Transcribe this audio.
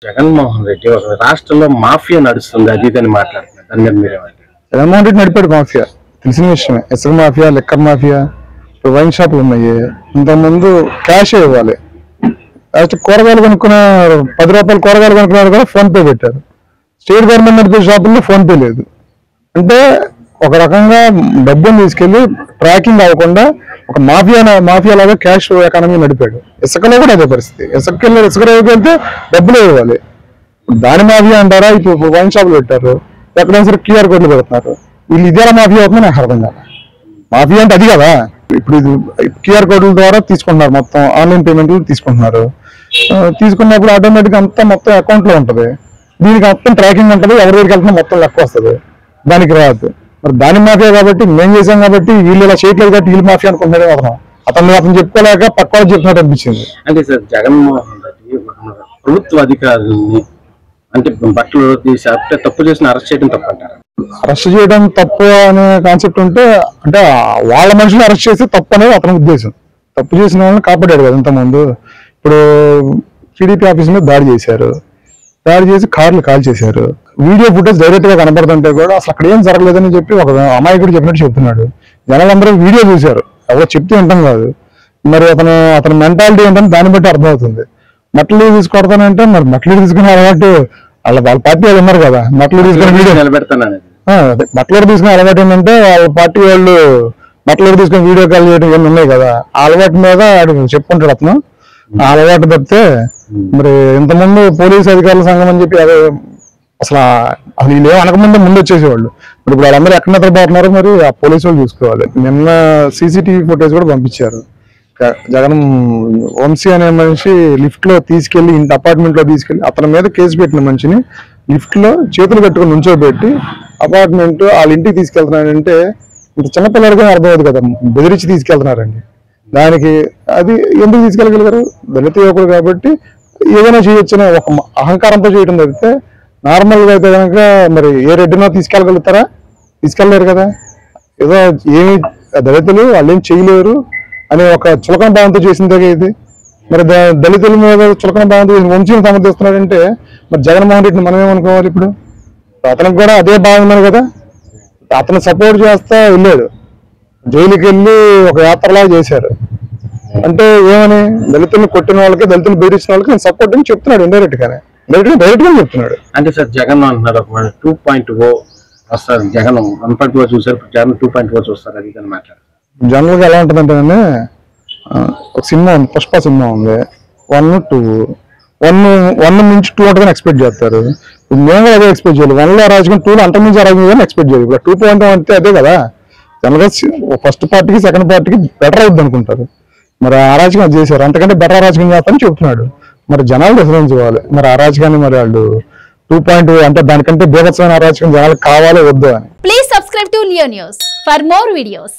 జగన్మోహన్ రెడ్డి ఒక రాష్ట్రంలో మాఫియా నడుస్తుంది అది ఇదని మాట్లాడుతున్నారు. దాని మీద మీరేమంటారు? జగన్మోహన్ రెడ్డి నడిపాడు మాఫియా, తెలిసిన విషయమే. ఇసుక మాఫియా, లిక్కర్ మాఫియా, వైన్ షాపులు ఉన్నాయి. ఇంతకుముందు క్యాష్ ఇవ్వాలి, కూరగాయలు కొనుక్కున్న 10 రూపాయలు కూరగాయలు కొనుక్కున్నారు కూడా ఫోన్ పే పెట్టారు. స్టేట్ గవర్నమెంట్ నడిపే షాపుల్లో ఫోన్ పే లేదు. అంటే ఒక రకంగా డబ్బును తీసుకెళ్లి ట్రాకింగ్ అవ్వకుండా ఒక మాఫియా లాగా క్యాష్ ఎకానమీ నడిపాడు. ఇసుకలో కూడా అదే పరిస్థితి. ఇసుక రేవుకి వెళ్తే డబ్బులు ఇవ్వాలి, దాని మాఫియా అంటారా? ఇప్పుడు వైన్ షాపులు పెట్టారు, ఎక్కడైనా సరే QR కోడ్లు పెడుతున్నారు. వీళ్ళు ఇదేలా మాఫియా అవుతుందో నాకు అర్థం కాదు. మాఫియా అంటే అది కదా. ఇప్పుడు ఇది QR కోడ్ల ద్వారా తీసుకుంటున్నారు, మొత్తం ఆన్లైన్ పేమెంట్లు తీసుకుంటున్నారు. తీసుకున్నప్పుడు ఆటోమేటిక్గా అంతా మొత్తం అకౌంట్ లో ఉంటది. దీనికి మొత్తం ట్రాకింగ్ ఉంటుంది, ఎవరి దగ్గరికి వెళ్తున్నా మొత్తం లెక్క వస్తుంది. దానికి రాదు. మరి దాని మాఫియా కాబట్టి మేము చేసాం కాబట్టి వీళ్ళు ఇలా చేయట్లేదు కాబట్టి వీళ్ళు మాఫియా అనుకుంటున్నాడే అతను చెప్పుకోలేక పక్క వాళ్ళు చెప్తున్నట్టు అనిపించింది. అంటే సార్ జగన్మోహన్ రెడ్డి ప్రభుత్వ అధికారులని అంటే బట్టలు తీసి అంటే తప్పు చేసిన అరెస్ట్ చేయడం తప్పు అంటారు. అరెస్ట్ చేయడం తప్పు అనే కాన్సెప్ట్ ఉంటే, అంటే వాళ్ళ మనుషులు అరెస్ట్ చేస్తే తప్పు అనేది అతని ఉద్దేశం. తప్పు చేసిన వాళ్ళని కాపాడాడు కదా ఇంతకుముందు. ఇప్పుడు TDP ఆఫీస్ మీద దాడి చేశారు, దాడి చేసి కార్లు కాల్ చేశారు. వీడియో ఫుటేజ్ డైరెక్ట్ గా కనబడుతుంటే కూడా అసలు అక్కడ ఏం జరగలేదని చెప్పి ఒక అమాయకుడు చెప్పినట్టు చెప్తున్నాడు. జనాలందరూ వీడియో చూశారు, ఎవరో చెప్తూ ఉంటాం కాదు. మరి అతని మెంటాలిటీ ఏంటంటే దాన్ని బట్టి అర్థమవుతుంది. మట్లు తీసుకొడతానంటే మరి మట్లు తీసుకునే అలవాటు వాళ్ళ పార్టీ వాళ్ళు ఉన్నారు కదా, మట్లు తీసుకుని వీడియో నిలబెడతాను. మట్లు తీసుకునే అలవాటు ఏంటంటే వాళ్ళ పార్టీ వాళ్ళు మట్లు తీసుకుని వీడియో కాల్ చేయడం ఏమి ఉన్నాయి కదా, ఆ అలవాటు మీద చెప్పుకుంటాడు అతను. ఆ అలవాటు తప్పితే మరి ఇంతకుముందు పోలీసు అధికారుల సంఘం అని చెప్పి అసలు వీళ్ళు ఏం అనకముందే ముందు వచ్చేసేవాళ్ళు. ఇప్పుడు వాళ్ళందరూ ఎక్కడ నిద్రపోతున్నారు, మరి ఆ పోలీసు వాళ్ళు చూసుకోవాలి. నిన్న CCTV ఫుటేజ్ కూడా పంపించారు. జగన్ వంశీ అనే మనిషి లిఫ్ట్ లో తీసుకెళ్లి ఇంటి అపార్ట్మెంట్ లో తీసుకెళ్లి అతని మీద కేసు పెట్టిన మనిషిని లిఫ్ట్ లో చేతులు కట్టుకుని నుంచోబెట్టి అపార్ట్మెంట్ వాళ్ళ ఇంటికి తీసుకెళ్తున్నాడంటే ఇంత చిన్నపిల్లలకి అర్థమవుతుంది కదా, బెదిరించి తీసుకెళ్తున్నారండి. దానికి అది ఎందుకు తీసుకెళ్ళగలిగారు? దళిత యువకుడు కాబట్టి ఏదైనా చేయొచ్చిన ఒక అహంకారంతో చేయడం తప్పితే నార్మల్ గా అయితే కనుక మరి ఏ రెడ్డినో తీసుకెళ్ళగలుగుతారా? తీసుకెళ్ళలేరు కదా. ఏదో ఏమి దళితులు వాళ్ళు ఏం చేయలేరు అనే ఒక చులకన భావంతో చేసిందే ఇది. మరి దళితుల మీద చులకన భావంతో వంశీని సమర్థిస్తున్నాడంటే మరి జగన్మోహన్ రెడ్డిని మనం ఏమనుకోవాలి? ఇప్పుడు అతనికి కూడా అదే భావం ఉన్నది కదా. అతను సపోర్ట్ చేస్తా వెళ్ళాడు, జైలుకి వెళ్ళి ఒక యాత్రలాగా చేశారు. అంటే ఏమని దళితులను కొట్టిన వాళ్ళకి, దళితులు బెదిరించిన వాళ్ళకి నేను సపోర్ట్ అని చెప్తున్నాడు. ఇండైరెక్ట్ గా చెప్తున్నాడు. అంటే సార్ జగన్ అంటున్నారు 2.0 వస్తారు, జగన్ 1.0 చూసారు, జగన్ 2.0 చూస్తారు అది అని మాట్లాడారు. జనరల్ గా ఎలా ఉంటుందంటే ఒక సినిమా ఉంది, పుష్ప సినిమా ఉంది, 1, 2, 1 నుంచి 2 ఉంటుందని ఎక్స్పెక్ట్ చేస్తారు. మేము కూడా అదే ఎక్స్పెక్ట్ చేయాలి. 1లో అరాజకం, 2లో అంతకుమించి అరాజకం ఎక్స్పెక్ట్ చేయాలి. ఇప్పుడు 2.0 అంటే అదే కదా. జనరల్ గా ఫస్ట్ పార్టీకి సెకండ్ పార్టీకి బెటర్ అవుద్ది అనుకుంటారు. మరి అరాజకం అది చేశారు, అంతకంటే బెటర్ అరాజకం చేస్తారని చెబుతున్నాడు. మరి జనాలు డిఫరెన్స్ ఇవ్వాలి. మరి అరాజకాన్ని మరి వాళ్ళు 2.0 అంటే దానికంటే బీభత్సమైన అరాజకం జనాలకు కావాలో వద్దు అని. Please subscribe to Leo news for more videos.